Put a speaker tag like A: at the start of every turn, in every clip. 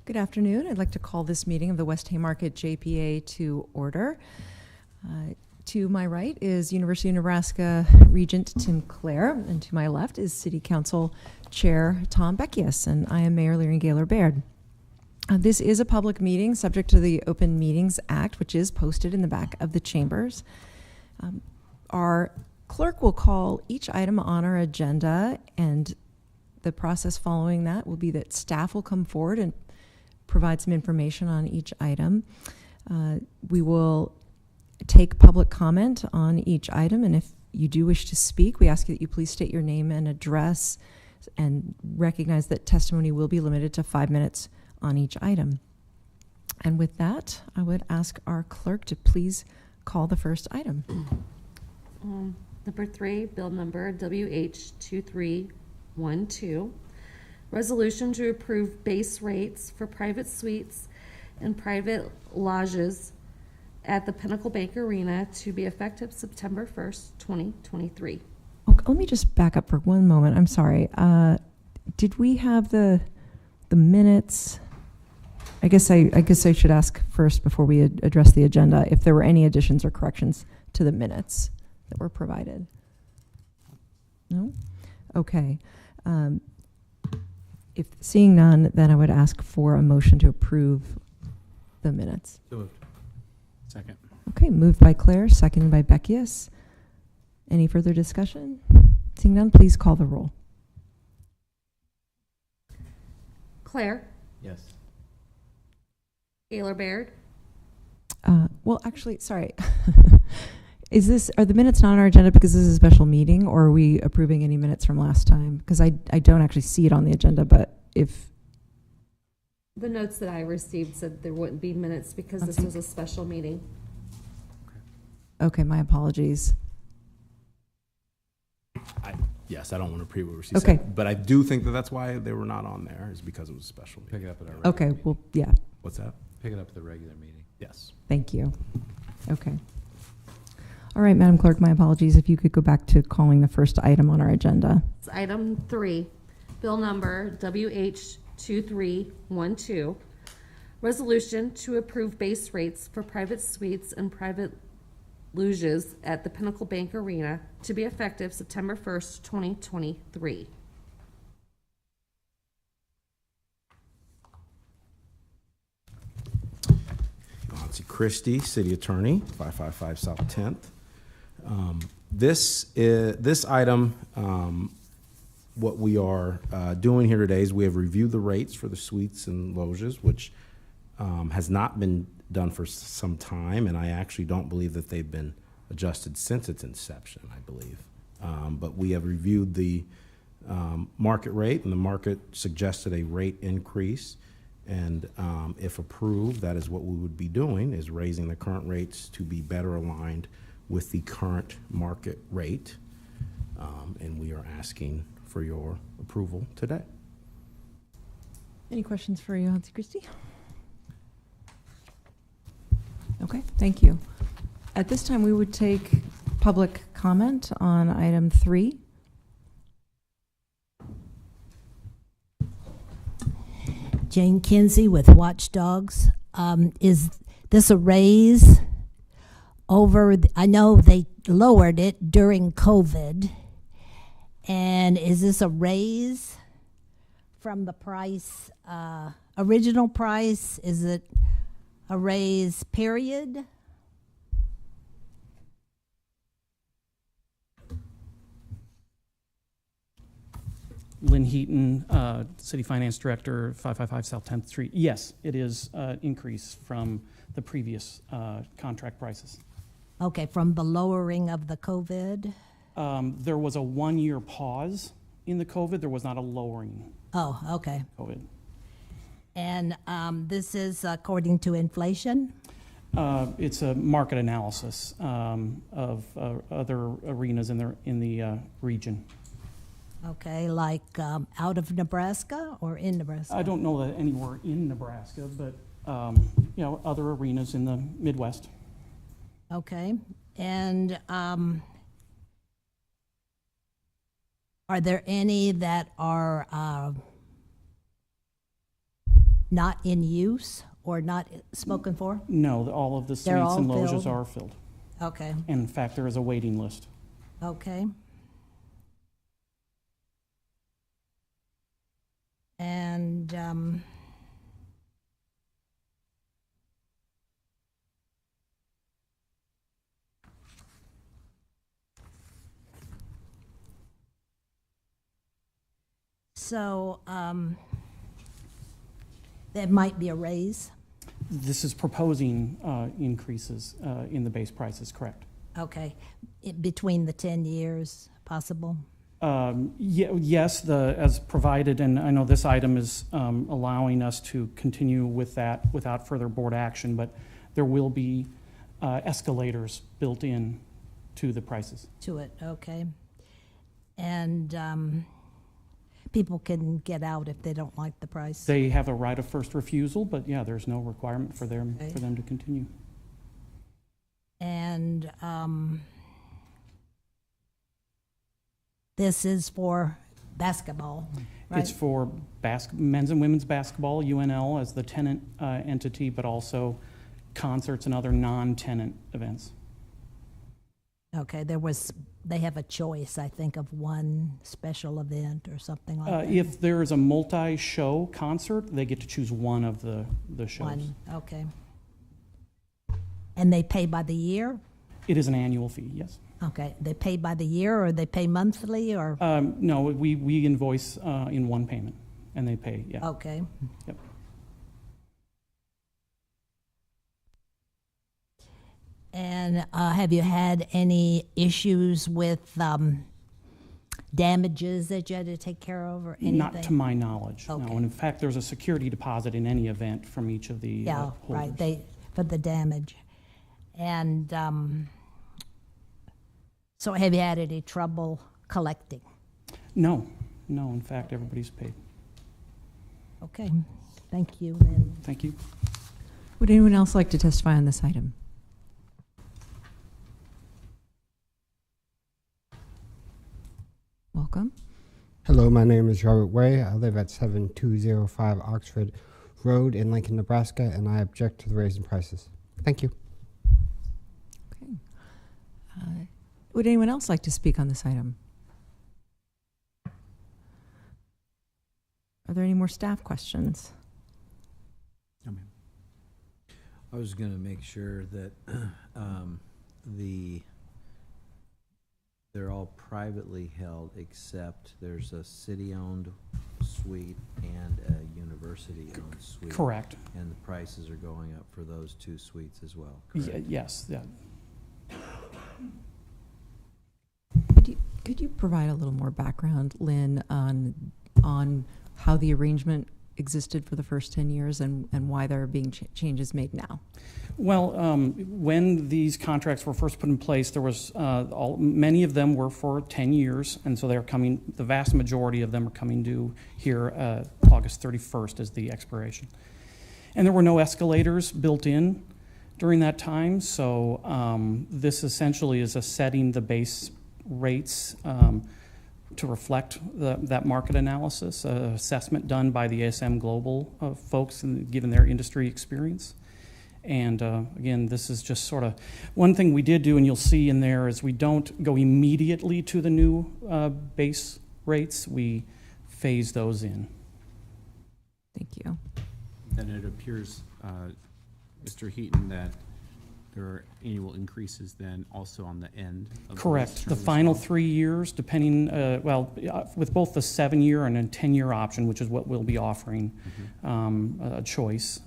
A: Good afternoon. I'd like to call this meeting of the West Haymarket JPA to order. To my right is University of Nebraska Regent Tim Clare, and to my left is City Council Chair Tom Beckius, and I am Mayor Larry Gaylor Baird. This is a public meeting subject to the Open Meetings Act, which is posted in the back of the chambers. Our clerk will call each item on our agenda, and the process following that will be that staff will come forward and provide some information on each item. We will take public comment on each item, and if you do wish to speak, we ask that you please state your name and address and recognize that testimony will be limited to 5 minutes on each item. And with that, I would ask our clerk to please call the first item.
B: Number 3, bill number WH2312. Resolution to approve base rates for private suites and private lodges at the Pinnacle Bank Arena to be effective September 1st, 2023.
A: Okay, let me just back up for one moment. I'm sorry. Did we have the minutes? I guess I should ask first before we address the agenda if there were any additions or corrections to the minutes that were provided. No? Okay. If seeing none, then I would ask for a motion to approve the minutes.
C: So moved. Second.
A: Okay, moved by Claire, seconded by Beckius. Any further discussion? Seeing none, please call the roll.
B: Claire,
C: Yes.
B: Gaylor Baird,
A: Well, actually, sorry. Are the minutes not on our agenda because this is a special meeting, or are we approving any minutes from last time? Because I don't actually see it on the agenda, but if...
B: the notes that I received said there wouldn't be minutes because this was a special meeting.
A: Okay, my apologies.
C: Yes, I don't want to pre-what she
A: Okay.
C: said, but I do think that that's why they were not on there, is because it was a special meeting.
D: Pick it up at our regular
A: Okay,
D: meeting.
A: well, yeah,
C: What's that?
D: Pick it up at the regular meeting.
C: Yes.
A: thank you. Okay. All right, Madam Clerk, my apologies. If you could go back to calling the first item on our agenda.
B: It's item 3, bill number WH2312. Resolution to approve base rates for private suites and private lodges at the Pinnacle Bank Arena to be effective September 1st, 2023.
C: Nancy Christie, City Attorney, 555 South 10th. This item, what we are doing here today is we have reviewed the rates for the suites and lodges, which has not been done for some time, and I actually don't believe that they've been adjusted since its inception, I believe. But we have reviewed the market rate, and the market suggested a rate increase. And if approved, that is what we would be doing, is raising the current rates to be better aligned with the current market rate. And we are asking for your approval today.
A: Any questions for you, Nancy Christie? Okay, thank you. At this time, we would take public comment on item 3.
E: Jane Kinsey with Watchdogs. Is this a raise over, I know they lowered it during COVID, and is this a raise from the price, original price? Is it a raise period?
F: Lynn Heaton, City Finance Director, 555 South 10th Street. Yes, it is an increase from the previous contract prices.
E: Okay, from the lowering of the COVID?
F: There was a 1-year pause in the COVID. There was not a lowering
E: Oh, okay.
F: COVID.
E: And this is according to inflation?
F: It's a market analysis of other arenas in the region.
E: Okay, like out of Nebraska or in Nebraska?
F: I don't know that anywhere in Nebraska, but other arenas in the Midwest.
E: Okay, and are there any that are not in use or not spoken for?
F: No, all of the
E: They're
F: suites
E: all
F: and loges
E: filled?
F: are filled.
E: Okay,
F: And in fact, there is a waiting list.
E: okay. And, so, there might be a raise.
F: This is proposing increases in the base prices, correct?
E: Okay, between the 10 years, possible?
F: Yes, as provided, and I know this item is allowing us to continue with that without further board action, but there will be escalators built in to the prices.
E: To it, okay. And people can get out if they don't like the price?
F: They have a right of first refusal, but yeah, there's no requirement for them
E: Okay.
F: to continue.
E: And this is for basketball, right?
F: It's for men's and women's basketball, UNL as the tenant entity, but also concerts and other non-tenant events.
E: Okay, they have a choice, I think, of one special event or something like that.
F: If there is a multi-show concert, they get to choose one of the shows.
E: One, okay. And they pay by the year?
F: It is an annual fee, yes.
E: Okay, they pay by the year, or they pay monthly, or?
F: No, we invoice in one payment, and they pay, yeah.
E: Okay.
F: Yep.
E: And have you had any issues with damages that you had to take care of or anything?
F: Not to my knowledge, no.
E: Okay.
F: And in fact, there's a security deposit in any event from each of the
E: Yeah, right,
F: holders.
E: for the damage. And so have you had any trouble collecting?
F: No, in fact, everybody's paid.
E: Okay, thank you, Lynn.
F: Thank you.
A: Would anyone else like to testify on this item? Welcome.
D: Hello, my name is Robert Way. I live at 7205 Oxford Road in Lincoln, Nebraska, and I object to the raise in prices. Thank you.
A: Okay. Would anyone else like to speak on this item? Are there any more staff questions?
G: No, ma'am. I was going to make sure that they're all privately held, except there's a city-owned suite and a university-owned suite.
F: Correct.
G: And the prices are going up for those two suites as well,
F: Y-
G: correct?
F: Yes, yeah.
A: Could you provide a little more background, Lynn, on how the arrangement existed for the first 10 years and why there are being changes made now?
F: Well, when these contracts were first put in place, there was many of them were for 10 years, and so they're coming. The vast majority of them are coming due here. August 31st is the expiration, and there were no escalators built in during that time. So this essentially is setting the base rates to reflect that market analysis, assessment done by the ASM Global folks, and given their industry experience. And again, this is just sort of one thing we did do, and you'll see in there, is we don't go immediately to the new base rates. We phase those in.
A: Thank you.
H: Then it appears, Mr. Heaton, that there are annual increases then also on the end of
F: Correct. The
H: those terms as
F: final
H: well?
F: 3 years, depending, with both the 7-year and a 10-year option, which is what we'll be offering, a choice.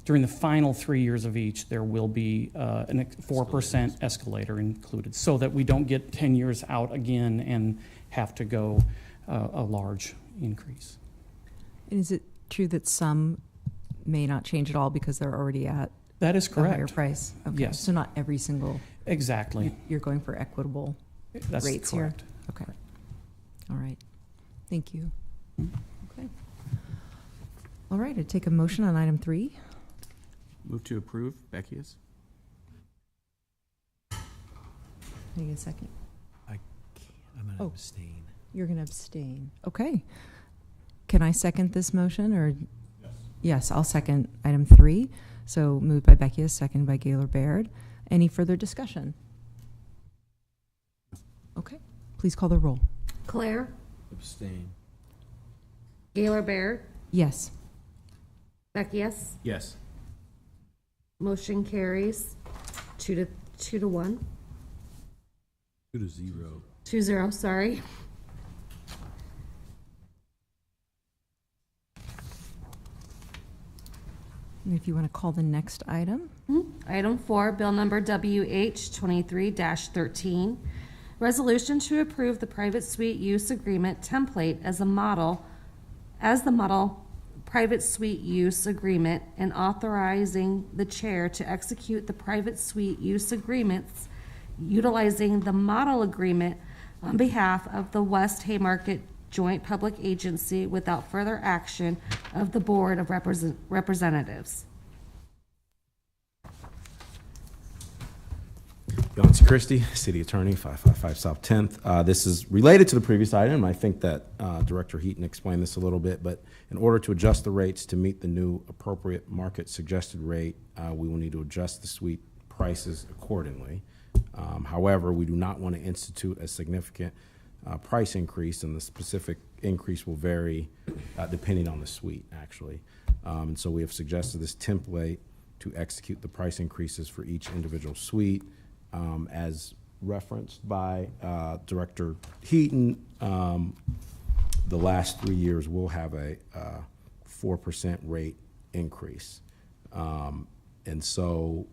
F: During the final 3 years of each, there will be a 4% escalator included, so that we don't get 10 years out again and have to go a large increase.
A: And is it true that some may not change at all because they're already at
F: That is
A: a higher
F: correct.
A: price? Okay.
F: Yes.
A: So not every single,
F: Exactly.
A: you're going for equitable
F: That's
A: rates
F: correct.
A: here? Okay. All right. Thank you. Okay. All right, I'd take a motion on item 3.
H: Move to approve, Beckius?
A: Can I get a second?
G: I'm going to
A: Oh.
G: abstain.
A: You're going to abstain. Okay. Can I second this motion, or? Yes, I'll second item 3. So moved by Beckius, second by Gaylor Baird. Any further discussion? Okay, please call the roll.
B: Claire,
G: Abstain.
B: Gaylor Baird,
A: Yes.
B: Beckius.
H: Yes.
B: Motion carries 2 to 1.
G: 2-0.
B: 2-0, sorry.
A: And if you want to call the next item.
B: Item 4, bill number WH 23-13. Resolution to approve the private suite use agreement template as the model private suite use agreement and authorizing the chair to execute the private suite use agreements utilizing the model agreement on behalf of the West Haymarket Joint Public Agency without further action of the Board of Representatives.
C: Yancey Christie, City Attorney, 555 South 10th. This is related to the previous item. I think that Director Heaton explained this a little bit, but in order to adjust the rates to meet the new appropriate market suggested rate, we will need to adjust the suite prices accordingly. However, we do not want to institute a significant price increase, and the specific increase will vary depending on the suite, actually. And so we have suggested this template to execute the price increases for each individual suite. As referenced by Director Heaton, the last 3 years will have a 4% rate increase. And so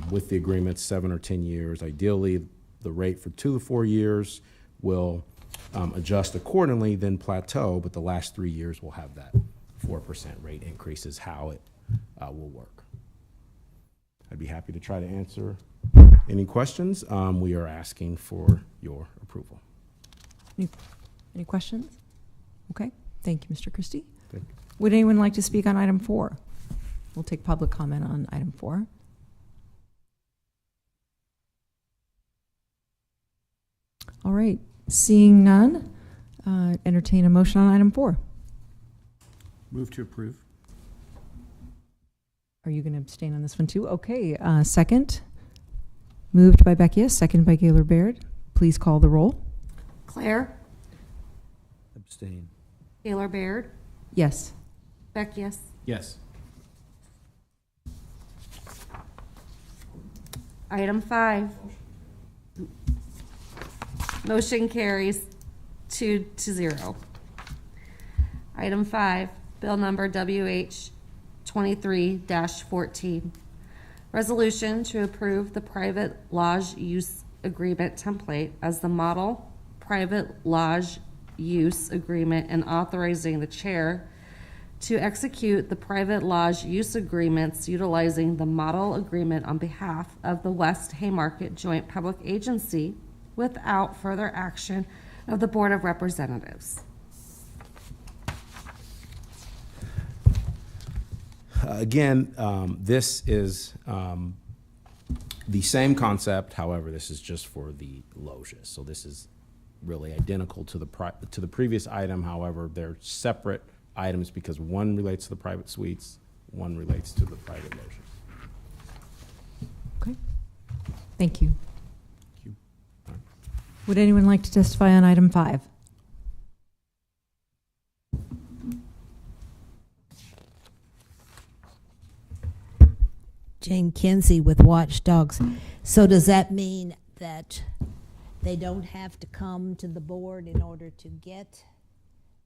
C: with the agreement, 7 or 10 years, ideally the rate for 2 to 4 years will adjust accordingly, then plateau, but the last 3 years will have that 4% rate increase is how it will work. I'd be happy to try to answer any questions. We are asking for your approval.
A: Any questions? Okay, thank you, Mr. Christie.
C: Thank you.
A: Would anyone like to speak on item 4? We'll take public comment on item 4. All right, seeing none, entertain a motion on item 4.
H: Move to approve.
A: Are you going to abstain on this one too? Okay, second. Moved by Beckius, second by Gaylor Baird. Please call the roll.
B: Claire,
G: Abstain.
B: Gaylor Baird,
A: Yes.
B: Beckius.
H: Yes.
B: Item 5. Motion carries 2 to 0. Item 5, bill number WH 23-14. Resolution to approve the private lodge use agreement template as the model private lodge use agreement and authorizing the chair to execute the private lodge use agreements utilizing the model agreement on behalf of the West Haymarket Joint Public Agency without further action of the Board of Representatives.
C: Again, this is the same concept. However, this is just for the loges. So this is really identical to the previous item. However, they're separate items because one relates to the private suites, one relates to the private loges.
A: Okay. Thank you.
C: Thank you. All right.
A: Would anyone like to testify on item 5?
E: Jane Kinsey with Watchdogs. So does that mean that they don't have to come to the board in order to get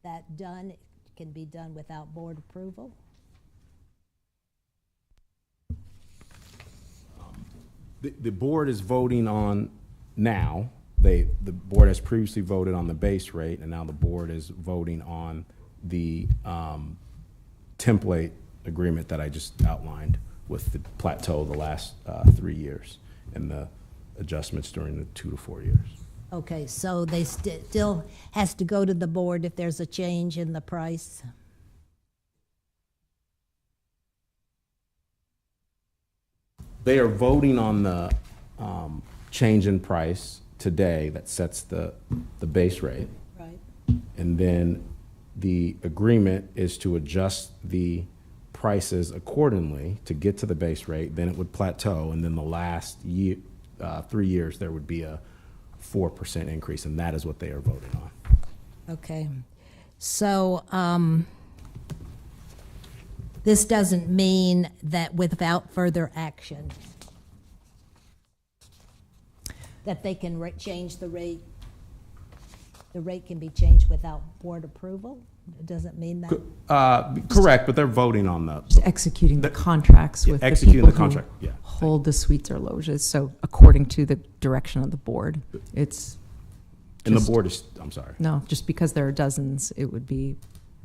E: that done? It can be done without board approval?
C: The board is voting on now. The board has previously voted on the base rate, and now the board is voting on the template agreement that I just outlined with the plateau the last 3 years and the adjustments during the 2 to 4 years.
E: Okay, so they still has to go to the board if there's a change in the price?
C: They are voting on the change in price today that sets the base rate.
E: Right.
C: And then the agreement is to adjust the prices accordingly to get to the base rate, then it would plateau, and then the last year, 3 years, there would be a 4% increase, and that is what they are voting on.
E: Okay. So, this doesn't mean that without further action, that they can change the rate? The rate can be changed without board approval? It doesn't mean that?
C: Correct, but they're voting on the,
A: Just executing the contracts with the
C: executing
A: people
C: the contract,
A: who
C: yeah.
A: hold the suites or loges. So according to the direction of the board, it's
C: And the
A: just-
C: board is, I'm sorry.
A: no, just because there are dozens, it would be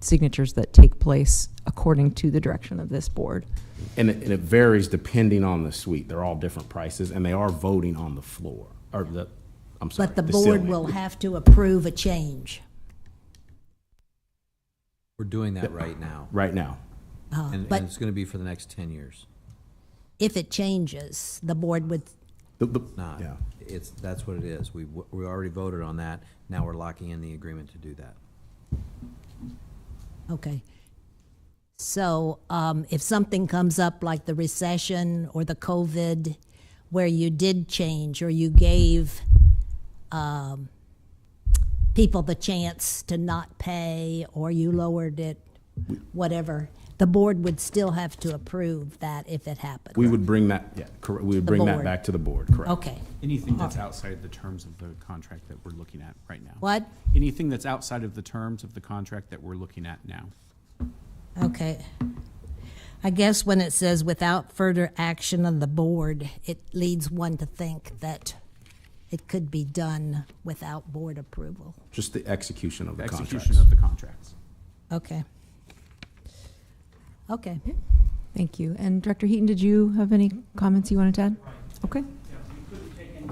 A: signatures that take place according to the direction of this board.
C: And it varies depending on the suite. They're all different prices, and they are voting on the floor, or the, I'm sorry.
E: But the
C: ceiling.
E: board will have to approve a change.
G: We're doing that right now.
C: Right now.
G: And
E: But
G: it's gonna be for the next 10 years.
E: if it changes, the board would,
G: Not,
C: Yeah.
G: that's what it is. We already voted on that. Now we're locking in the agreement to do that.
E: okay. So if something comes up like the recession or the COVID, where you did change or you gave people the chance to not pay or you lowered it, whatever, the board would still have to approve that if it happened.
C: We would bring that, yeah, correct. We would bring that
E: board.
C: back to the board, correct.
E: Okay.
H: Anything that's outside the terms of the contract that we're looking at right now.
E: What?
H: Anything that's outside of the terms of the contract that we're looking at now.
E: Okay. I guess when it says without further action of the board, it leads one to think that it could be done without board approval.
C: Just the execution of
H: The
C: the contracts.
H: execution of the contracts.
E: Okay. Okay.
A: Thank you. And Director Heaton, did you have any comments you wanted to add? Okay.
F: Yeah, we couldn't take any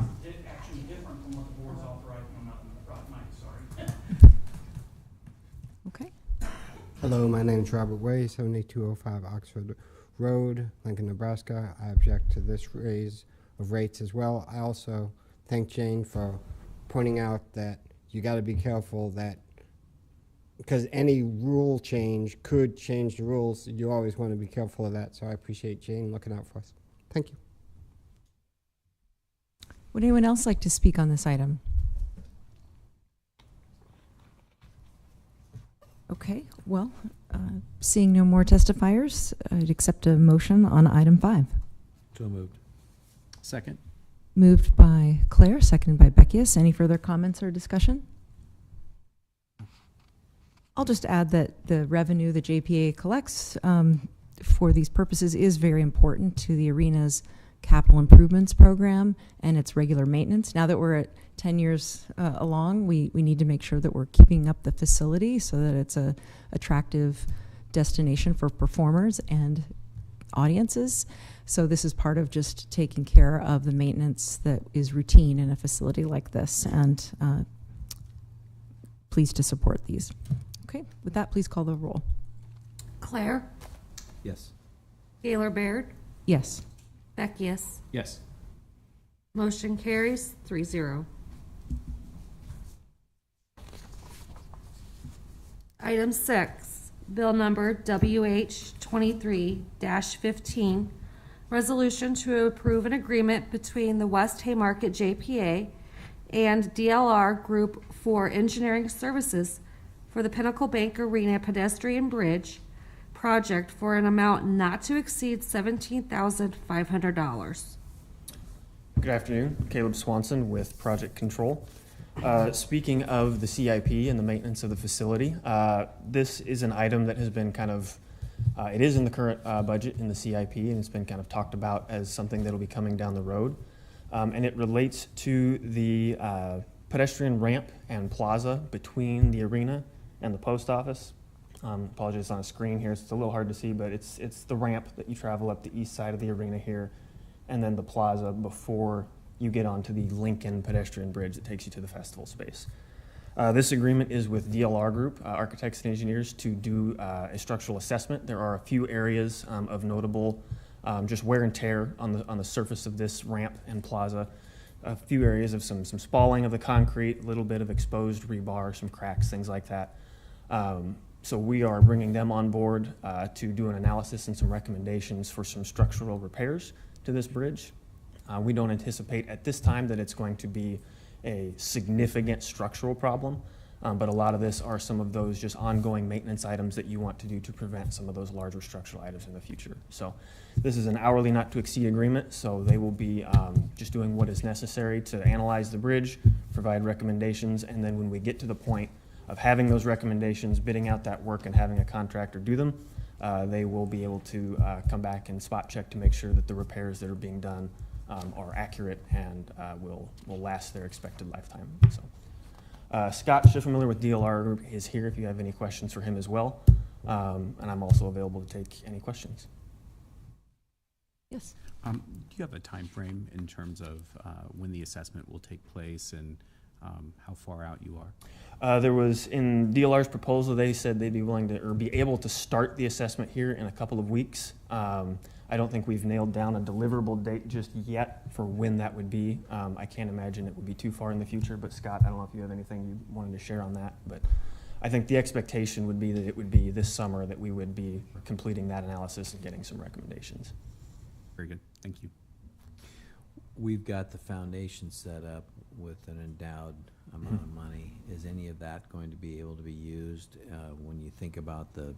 F: action different from what the board's authorized on that right night, sorry.
A: Okay.
D: Hello, my name is Robert Way, 7205 Oxford Road, Lincoln, Nebraska. I object to this raise of rates as well. I also thank Jane for pointing out that you got to be careful that because any rule change could change the rules. You always want to be careful of that. So I appreciate Jane looking out for us. Thank you.
A: Would anyone else like to speak on this item? Okay, well, seeing no more testifiers, I'd accept a motion on item 5.
G: So moved.
H: Second.
A: Moved by Claire, seconded by Beckius. Any further comments or discussion? I'll just add that the revenue the JPA collects for these purposes is very important to the arena's capital improvements program and its regular maintenance. Now that we're at 10 years along, we need to make sure that we're keeping up the facility so that it's a attractive destination for performers and audiences. So this is part of just taking care of the maintenance that is routine in a facility like this, and pleased to support these. Okay, with that, please call the roll.
B: Claire,
G: Yes.
B: Gaylor Baird,
A: Yes.
B: Beckius.
H: Yes.
B: Motion carries 3-0. Item 6, bill number WH 23-15, resolution to approve an agreement between the West Haymarket JPA and DLR Group for engineering services for the Pinnacle Bank Arena pedestrian bridge project for an amount not to exceed $17,500.
I: Good afternoon, Caleb Swanson with Project Control. Speaking of the CIP and the maintenance of the facility, this is an item that has been kind of, it is in the current budget in the CIP, and it's been kind of talked about as something that will be coming down the road. And it relates to the pedestrian ramp and plaza between the arena and the post office. Apologies, it's on a screen here, so it's a little hard to see, but it's the ramp that you travel up the east side of the arena here, and then the plaza before you get onto the Lincoln pedestrian bridge that takes you to the festival space. This agreement is with DLR Group, architects and engineers, to do a structural assessment. There are a few areas of notable just wear and tear on the surface of this ramp and plaza. A few areas of some spalling of the concrete, a little bit of exposed rebar, some cracks, things like that. So we are bringing them on board to do an analysis and some recommendations for some structural repairs to this bridge. We don't anticipate at this time that it's going to be a significant structural problem, but a lot of this are some of those just ongoing maintenance items that you want to do to prevent some of those larger structural items in the future. So this is an hourly not to exceed agreement, so they will be just doing what is necessary to analyze the bridge, provide recommendations, and then when we get to the point of having those recommendations, bidding out that work and having a contractor do them, they will be able to come back and spot check to make sure that the repairs that are being done are accurate and will last their expected lifetime. So, Scott, if you're familiar with DLR, is here if you have any questions for him as well. And I'm also available to take any questions.
A: Yes.
H: Do you have a time frame in terms of when the assessment will take place and how far out you are?
I: There was, in DLR's proposal, they said they'd be willing to, or be able to start the assessment here in a couple of weeks. I don't think we've nailed down a deliverable date just yet for when that would be. I can't imagine it would be too far in the future, but Scott, I don't know if you have anything you wanted to share on that, but I think the expectation would be that it would be this summer that we would be completing that analysis and getting some recommendations.
H: Very good. Thank you.
G: We've got the foundation set up with an endowed amount of money. Is any of that going to be able to be used when you think about the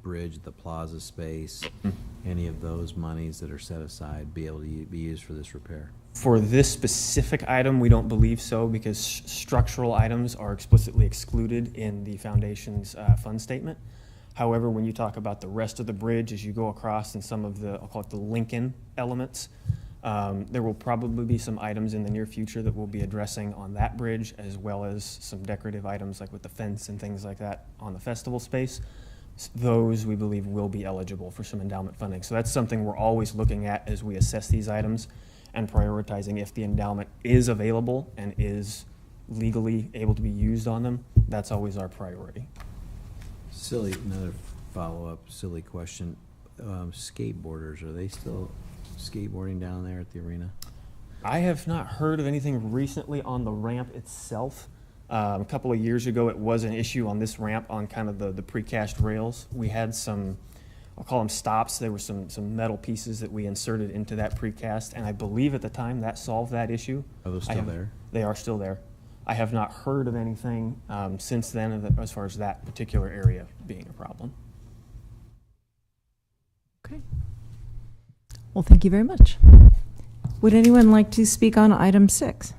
G: bridge, the plaza space, any of those monies that are set aside be able to be used for this repair?
I: For this specific item, we don't believe so because structural items are explicitly excluded in the foundation's fund statement. However, when you talk about the rest of the bridge as you go across and some of the, I'll call it the Lincoln elements, there will probably be some items in the near future that we'll be addressing on that bridge, as well as some decorative items like with the fence and things like that on the festival space. Those we believe will be eligible for some endowment funding. So that's something we're always looking at as we assess these items and prioritizing if the endowment is available and is legally able to be used on them. That's always our priority.
G: Another follow-up silly question. Skateboarders, are they still skateboarding down there at the arena?
I: I have not heard of anything recently on the ramp itself. A couple of years ago, it was an issue on this ramp on kind of the precast rails. We had some, I'll call them stops. There were some metal pieces that we inserted into that precast, and I believe at the time that solved that issue.
G: Are those still there?
I: They are still there. I have not heard of anything since then as far as that particular area being a problem.
A: Okay. Well, thank you very much. Would anyone like to speak on item 6?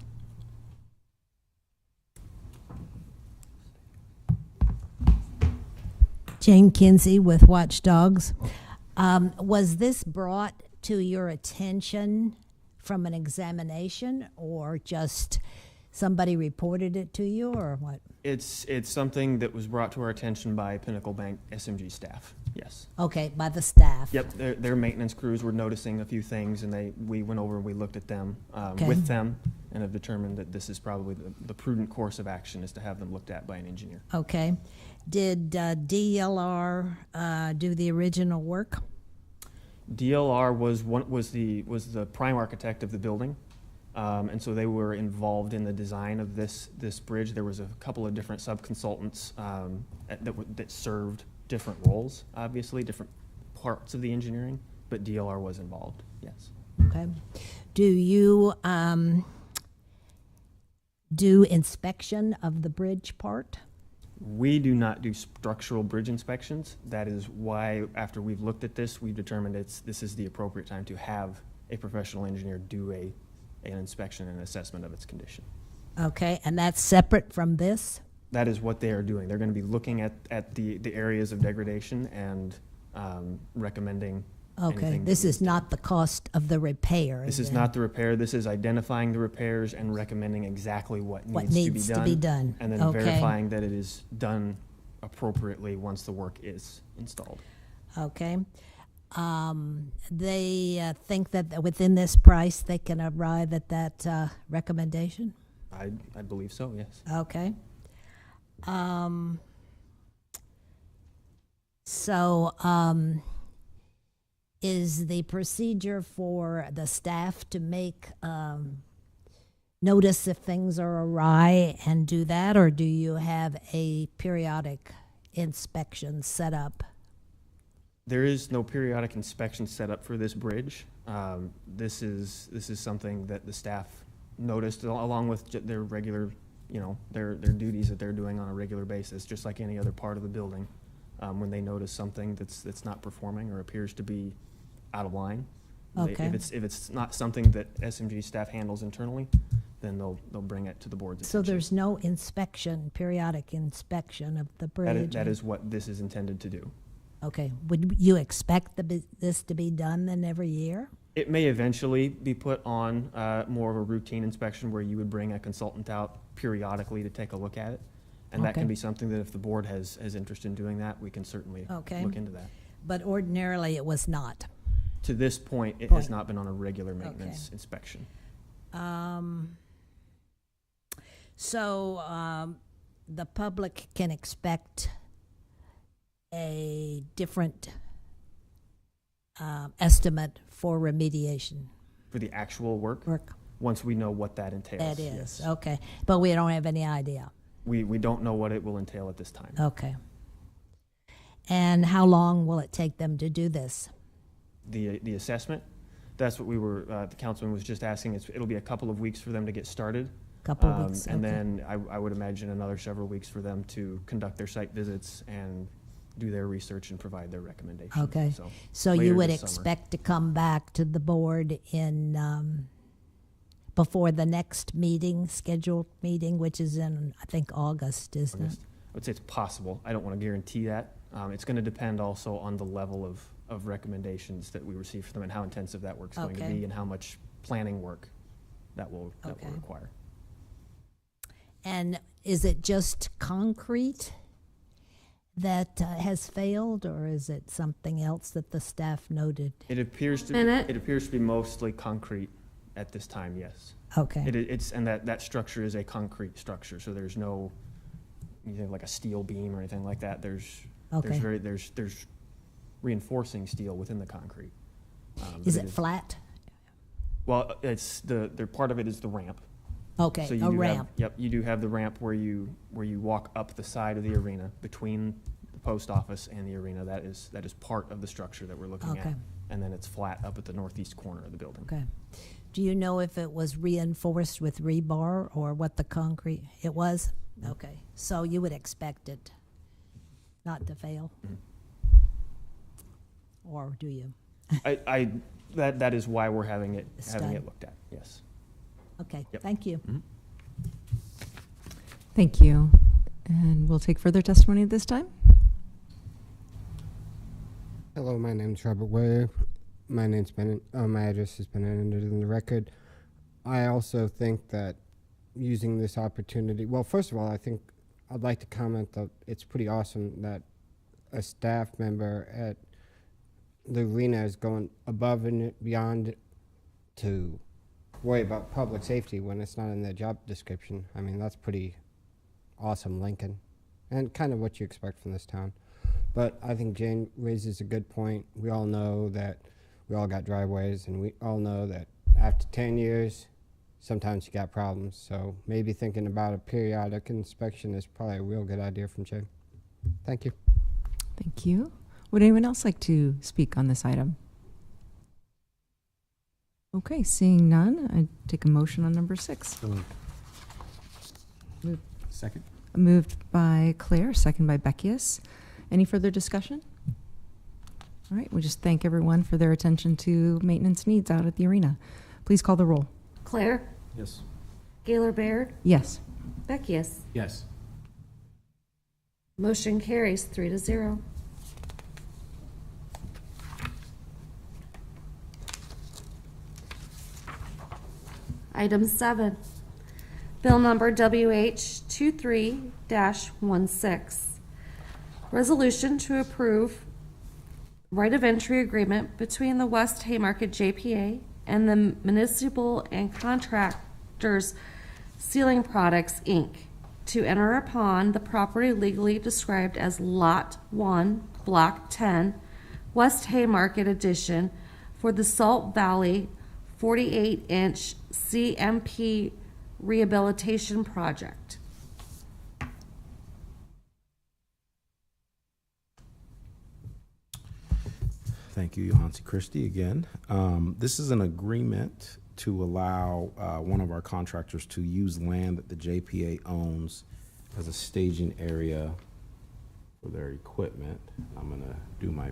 E: Jane Kinsey with Watchdogs. Was this brought to your attention from an examination or just somebody reported it to you or what?
I: It's something that was brought to our attention by Pinnacle Bank SMG staff, yes.
E: Okay, by the staff.
I: Yep, their maintenance crews were noticing a few things, and we went over and we looked at them
E: Okay.
I: with them and have determined that this is probably the prudent course of action is to have them looked at by an engineer.
E: Okay. Did DLR do the original work?
I: DLR was the prime architect of the building, and so they were involved in the design of this bridge. There was a couple of different sub-consultants that served different roles, obviously, different parts of the engineering, but DLR was involved, yes.
E: Okay. Do you do inspection of the bridge part?
I: We do not do structural bridge inspections. That is why, after we've looked at this, we've determined this is the appropriate time to have a professional engineer do an inspection and assessment of its condition.
E: Okay, and that's separate from this?
I: That is what they are doing. They're going to be looking at the areas of degradation and recommending
E: Okay,
I: anything
E: this
I: that
E: is not the cost of the repair.
I: This is
E: then?
I: not the repair. This is identifying the repairs and recommending exactly what
E: What
I: needs to be done. And then
E: Okay.
I: verifying that it is done appropriately once the work is installed.
E: Okay. They think that within this price, they can arrive at that recommendation?
I: I believe so, yes.
E: Okay. So, is the procedure for the staff to make notice if things are awry and do that, or do you have a periodic inspection set up?
I: There is no periodic inspection set up for this bridge. This is something that the staff noticed along with their regular, their duties that they're doing on a regular basis, just like any other part of the building. When they notice something that's not performing or appears to be out of line.
E: Okay.
I: If it's not something that SMG staff handles internally, then they'll bring it to the board's
E: So
I: attention.
E: there's no periodic inspection of the bridge?
I: That is what this is intended to do.
E: Okay. Would you expect this to be done then every year?
I: It may eventually be put on more of a routine inspection where you would bring a consultant out periodically to take a look at it. And that
E: Okay.
I: can be something that if the board has interest in doing that, we can certainly
E: Okay.
I: look into that.
E: But ordinarily it was not.
I: To this point, it
E: Point.
I: has not been on a regular maintenance inspection.
E: So the public can expect a different estimate for remediation
I: For the actual work,
E: work?
I: once we know what that entails.
E: That is,
I: yes.
E: okay. But we don't have any idea.
I: We don't know what it will entail at this time.
E: Okay. And how long will it take them to do this?
I: The assessment, that's what the councilman was just asking. It'll be a couple of weeks for them to get started.
E: Couple of weeks,
I: And
E: okay.
I: then I would imagine another several weeks for them to conduct their site visits and do their research and provide their recommendations.
E: Okay. So
I: later
E: you would
I: this summer.
E: expect to come back to the board in, before the next meeting, scheduled meeting, which is in, I think, August, isn't it?
I: August. I would say it's possible. I don't want to guarantee that. It's going to depend also on the level of recommendations that we receive from them and how intensive that work's going to
E: Okay.
I: be and how much planning work that will
E: Okay.
I: require.
E: And is it just concrete that has failed, or is it something else that the staff noted?
I: It appears to
B: Minute.
I: it appears to be mostly concrete at this time. Yes.
E: Okay.
I: It's and that structure is a concrete structure, so there's no anything like a steel beam or anything like that. There's
E: Okay.
I: there's reinforcing steel within the concrete.
E: Is
I: but
E: it flat?
I: Well, it's the part of it is the ramp.
E: Okay,
I: So you
E: a
I: do
E: ramp.
I: Yep, you do have the ramp where you walk up the side of the arena between the post office and the arena. That is part of the structure that we're looking at.
E: Okay.
I: And then it's flat up at the northeast corner of the building.
E: Okay. Do you know if it was reinforced with rebar or what the concrete, it was? Okay, so you would expect it not to fail? Or do you?
I: That is why we're having it
E: Study.
I: looked at. Yes.
E: Okay,
I: Yep.
E: thank you.
A: Thank you. And we'll take further testimony at this time.
D: Hello, my name's Robert Way. My address has been entered in the record. I also think that using this opportunity, well, first of all, I think I'd like to comment that it's pretty awesome that a staff member at the arena is going above and beyond to worry about public safety when it's not in their job description. I mean, that's pretty awesome, Lincoln, and kind of what you expect from this town. But I think Jane raises a good point. We all know that we all got driveways, and we all know that after 10 years, sometimes you got problems. So maybe thinking about a periodic inspection is probably a real good idea from Jane. Thank you.
A: Thank you. Would anyone else like to speak on this item? Okay, seeing none, I take a motion on number 6.
H: Second?
A: Moved by Claire, second by Beckius. Any further discussion? All right, we just thank everyone for their attention to maintenance needs out at the arena. Please call the roll.
B: Claire,
H: Yes.
B: Gaylor Baird,
A: Yes.
B: Beckius.
H: Yes.
B: Motion carries 3-0. Item 7, bill number WH 23-16. Resolution to approve right of entry agreement between the West Haymarket JPA and the Municipal and Contractors Ceiling Products, Inc. to enter upon the property legally described as Lot 1, Block 10, West Haymarket Edition for the Salt Valley 48-inch CMP Rehabilitation Project.
C: Thank you, Johansi Christie, again. This is an agreement to allow one of our contractors to use land that the JPA owns as a staging area for their equipment. I'm going to do my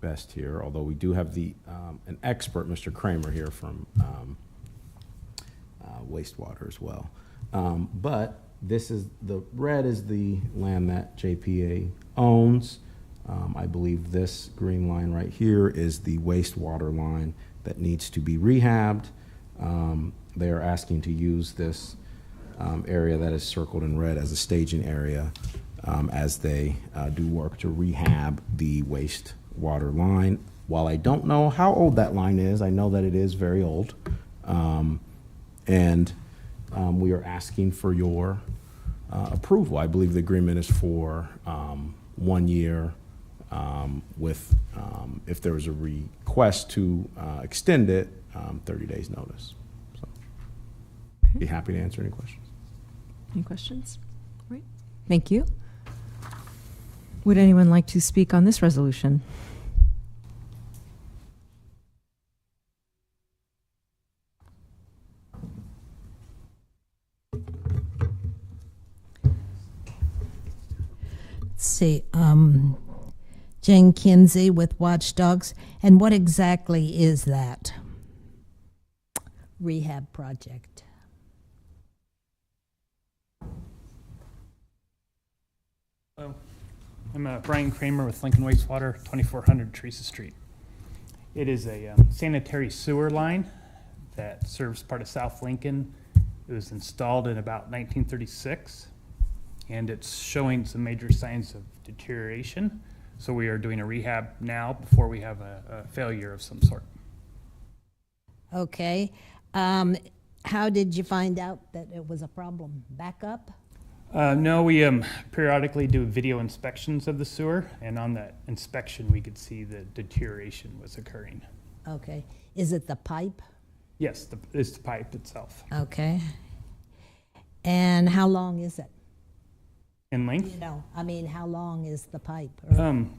C: best here, although we do have an expert, Mr. Kramer, here from wastewater as well. But this is, the red is the land that JPA owns. I believe this green line right here is the wastewater line that needs to be rehabbed. They are asking to use this area that is circled in red as a staging area as they do work to rehab the wastewater line. While I don't know how old that line is, I know that it is very old. And we are asking for your approval. I believe the agreement is for 1 year with, if there was a request to extend it, 30 days notice. So, be happy to answer any questions.
A: Any questions? Right. Thank you. Would anyone like to speak on this resolution?
E: Let's see, Jane Kinsey with Watchdogs. And what exactly is that rehab project?
F: Hello, I'm Brian Kramer with Lincoln Wastewater, 2400 Teresa Street. It is a sanitary sewer line that serves part of South Lincoln. It was installed in about 1936, and it's showing some major signs of deterioration. So we are doing a rehab now before we have a failure of some sort.
E: Okay. How did you find out that it was a problem? Backup?
F: No, we periodically do video inspections of the sewer, and on that inspection we could see the deterioration was occurring.
E: Okay. Is it the pipe?
F: Yes, it's the pipe itself.
E: Okay. And how long is it?
F: In length?
E: You know, I mean, how long is the pipe?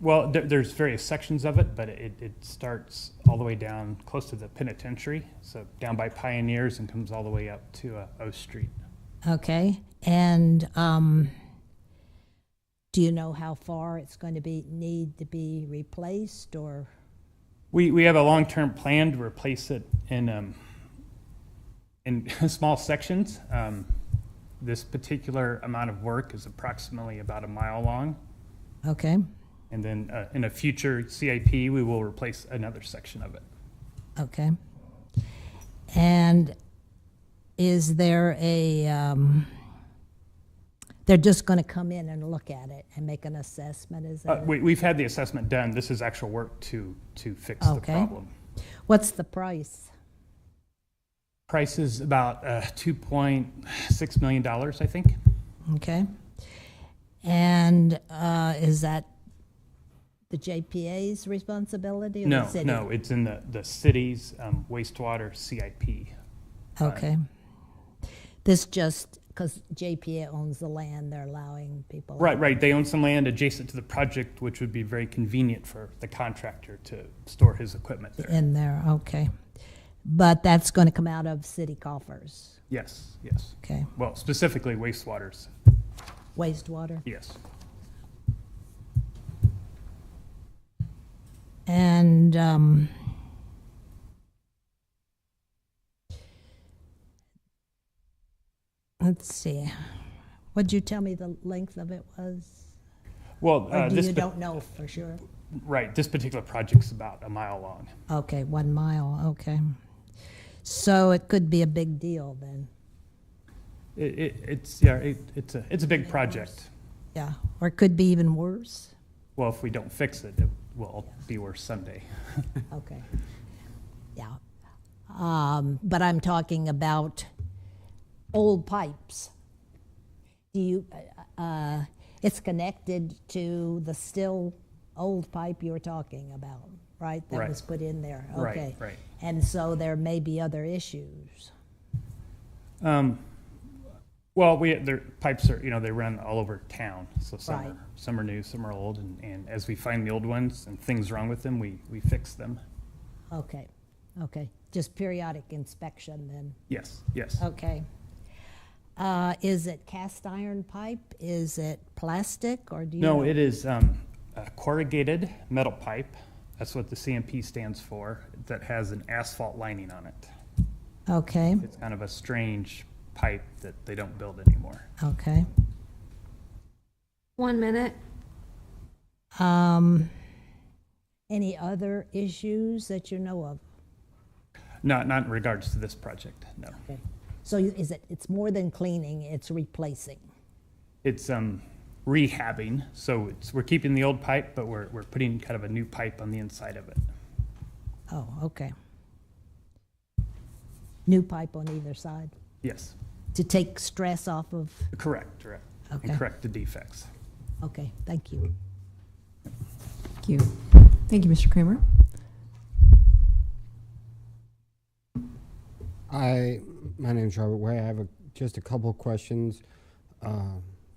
F: Well, there's various sections of it, but it starts all the way down close to the penitentiary, so down by Pioneers, and comes all the way up to O Street.
E: Okay. And do you know how far it's going to need to be replaced, or?
F: We have a long-term plan to replace it in small sections. This particular amount of work is approximately about a mile long.
E: Okay.
F: And then in a future CIP, we will replace another section of it.
E: Okay. And is there they're just going to come in and look at it and make an assessment, is that it?
F: We've had the assessment done. This is actual work to fix the problem.
E: What's the price?
F: Price is about $2.6 million, I think.
E: Okay. And is that the JPA's responsibility or the city?
F: No, it's in the city's wastewater CIP.
E: Okay. This just, because JPA owns the land, they're allowing people.
F: Right. They own some land adjacent to the project, which would be very convenient for the contractor to store his equipment there.
E: In there, okay. But that's going to come out of city coffers?
F: Yes.
E: Okay.
F: Well, specifically wastewaters.
E: Wastewater?
F: Yes.
E: And let's see. What'd you tell me the length of it was?
F: Well,
E: Or you don't know for sure?
F: Right. This particular project's about a mile long.
E: Okay, 1 mile, okay. So it could be a big deal then.
F: It's a big project.
E: Yeah, or it could be even worse.
F: Well, if we don't fix it, it will be worse someday.
E: Okay. Yeah. But I'm talking about old pipes. Do you, it's connected to the still old pipe you were talking about, right? That
F: Right.
E: was put in there.
F: Right,
E: Okay.
F: right.
E: And so there may be other issues.
J: Well, their pipes are, they run all over town, so
E: Right.
J: some are new, some are old, and as we find the old ones and things wrong with them, we fix them.
E: Okay, okay. Just periodic inspection then.
J: Yes, yes.
E: Okay. Is it cast iron pipe? Is it plastic, or do you
J: No,
E: know?
J: it is a corrugated metal pipe. That's what the CMP stands for, that has an asphalt lining on it.
E: Okay,
J: It's kind of a strange pipe that they don't build anymore.
E: okay.
B: 1 minute.
E: Any other issues that you know of?
J: Not in regards to this project, no.
E: Okay. So it's more than cleaning, it's replacing?
J: It's rehabbing, so we're keeping the old pipe, but we're putting kind of a new pipe on the inside of it.
E: Oh, okay. New pipe on either side
J: Yes,
E: to take stress off of,
J: correct.
E: Okay.
J: And correct the defects.
E: okay, thank you.
A: Thank you. Thank you, Mr. Kramer.
D: My name's Robert Way. I have just a couple of questions,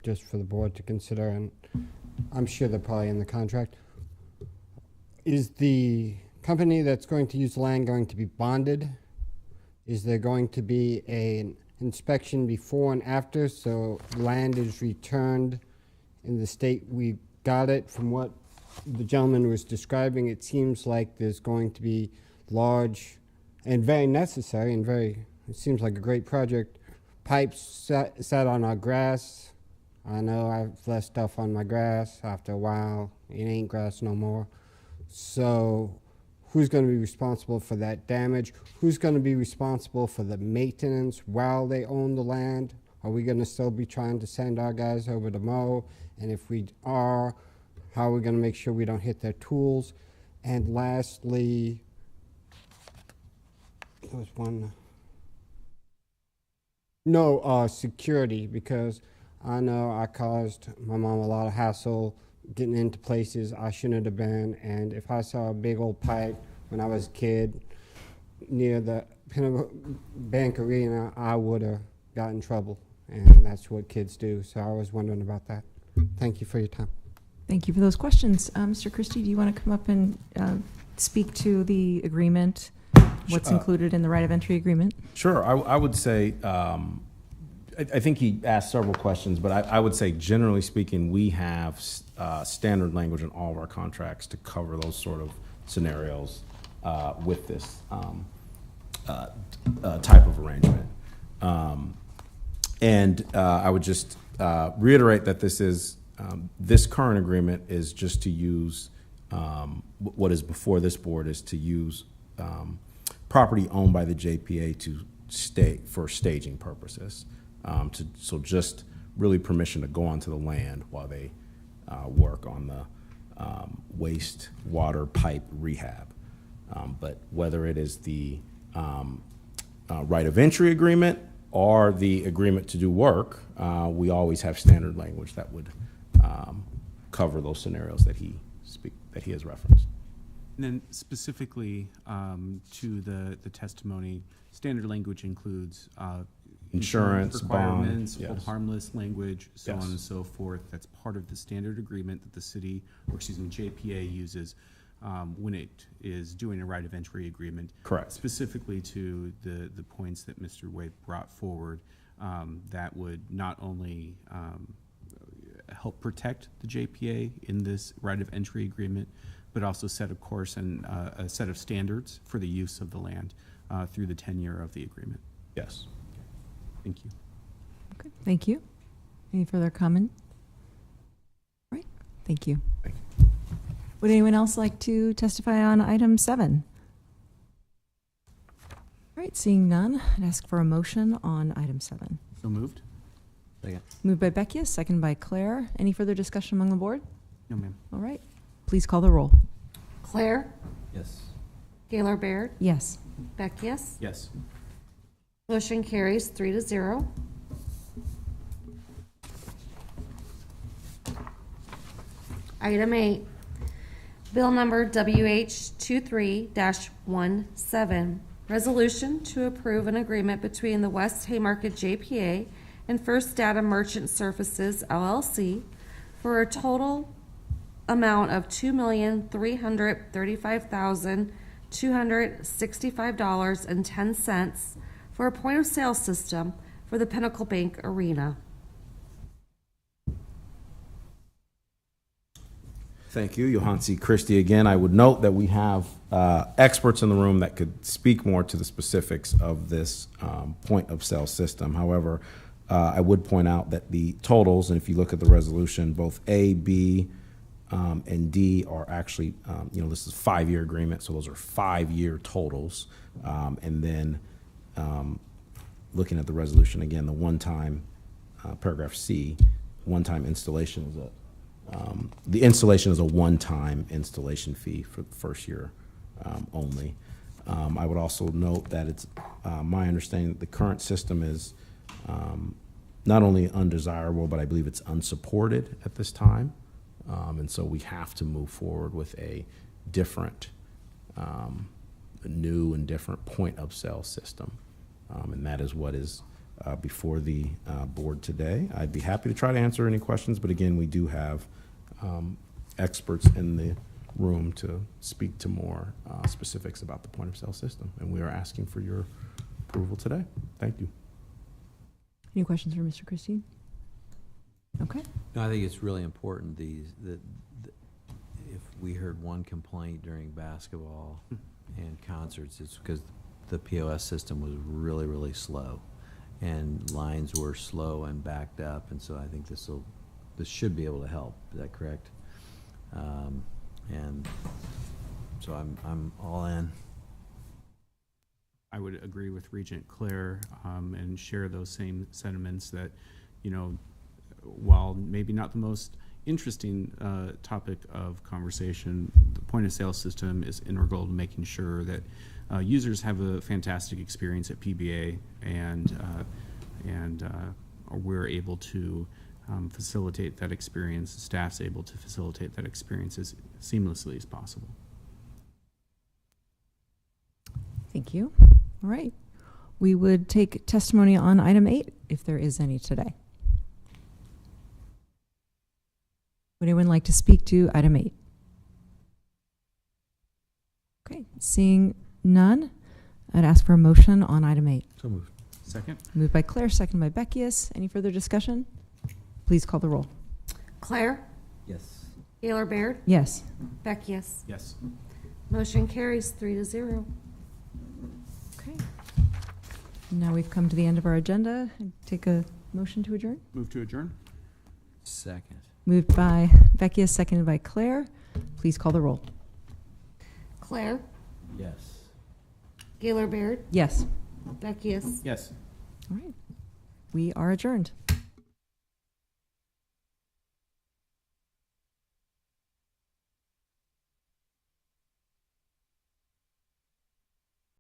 D: just for the board to consider, and I'm sure they're probably in the contract. Is the company that's going to use the land going to be bonded? Is there going to be an inspection before and after, so land is returned in the state we got it? From what the gentleman was describing, it seems like there's going to be large and very necessary and it seems like a great project. Pipes sat on our grass. I know I've left stuff on my grass. After a while, it ain't grass no more. So who's going to be responsible for that damage? Who's going to be responsible for the maintenance while they own the land? Are we going to still be trying to send our guys over to mow? And if we are, how are we going to make sure we don't hit their tools? And lastly, there was one. No, security, because I know I caused my mom a lot of hassle getting into places I shouldn't have been, and if I saw a big old pipe when I was a kid near the Pinnacle Bank Arena, I would have got in trouble, and that's what kids do, so I was wondering about that. Thank you for your time.
A: Thank you for those questions. Mr. Christie, do you want to come up and speak to the agreement? What's included in the right of entry agreement?
C: Sure. I would say, I think he asked several questions, but I would say, generally speaking, we have standard language in all of our contracts to cover those sort of scenarios with this type of arrangement. And I would just reiterate that this current agreement is just to use, what is before this board is to use property owned by the JPA for staging purposes. So just really permission to go onto the land while they work on the waste water pipe rehab. But whether it is the right of entry agreement or the agreement to do work, we always have standard language that would cover those scenarios that he has referenced.
H: And then specifically to the testimony, standard language includes
C: Insurance, bond,
H: requirements, hold
C: yes.
H: harmless language, so
C: Yes.
H: on and so forth. That's part of the standard agreement that the city, or excuse me, JPA uses when it is doing a right of entry agreement.
C: Correct.
H: Specifically to the points that Mr. Wade brought forward, that would not only help protect the JPA in this right of entry agreement, but also set a course and a set of standards for the use of the land through the tenure of the agreement.
C: Yes.
H: Thank you.
A: Okay, thank you. Any further comment? All right, thank you.
C: Thank you.
A: Would anyone else like to testify on item 7? All right, seeing none, I'd ask for a motion on item 7.
H: So moved?
G: Second.
A: Moved by Beckia, second by Claire. Any further discussion among the board?
H: No, ma'am.
A: All right, please call the roll.
B: Claire,
G: Yes.
B: Gaylor Baird,
A: Yes.
B: Beckius.
H: Yes.
B: Motion carries 3-0. Item 8, bill number WH23-17, resolution to approve an agreement between the West Haymarket JPA and First Data Merchant Services LLC for a total amount of $2,335,265.10 for a point-of-sale system for the Pinnacle Bank Arena.
C: Thank you, Johansi Christie. Again, I would note that we have experts in the room that could speak more to the specifics of this point-of-sale system. However, I would point out that the totals, and if you look at the resolution, both A, B, and D are actually, this is a 5-year agreement, so those are 5-year totals. And then looking at the resolution, again, the one-time, paragraph C, one-time installation is the installation is a one-time installation fee for the first year only. I would also note that it's my understanding that the current system is not only undesirable, but I believe it's unsupported at this time. And so we have to move forward with a different, new and different point-of-sale system. And that is what is before the board today. I'd be happy to try to answer any questions, but again, we do have experts in the room to speak to more specifics about the point-of-sale system. And we are asking for your approval today. Thank you.
A: Any questions for Mr. Christie? Okay.
G: No, I think it's really important, if we heard one complaint during basketball and concerts, it's because the POS system was really, really slow. And lines were slow and backed up, and so I think this should be able to help. Is that correct? And so I'm all in.
H: I would agree with Regent Claire and share those same sentiments that, while maybe not the most interesting topic of conversation, the point-of-sale system is integral to making sure that users have a fantastic experience at PBA, and we're able to facilitate that experience. The staff's able to facilitate that experience as seamlessly as possible.
A: Thank you. All right. We would take testimony on item 8, if there is any today. Would anyone like to speak to item 8? Okay, seeing none, I'd ask for a motion on item 8.
C: So moved.
H: Second?
A: Moved by Claire, second by Beckius. Any further discussion? Please call the roll.
B: Claire?
G: Yes.
B: Gaylor Baird?
A: Yes.
B: Beckius?
H: Yes.
B: Motion carries 3-0.
A: Okay. Now we've come to the end of our agenda. Take a motion to adjourn.
H: Move to adjourn?
G: Second.
A: Moved by Beckius, seconded by Claire. Please call the roll.
B: Claire?
G: Yes.
B: Gaylor Baird?
A: Yes.
B: Beckius?
H: Yes.
A: All right. We are adjourned.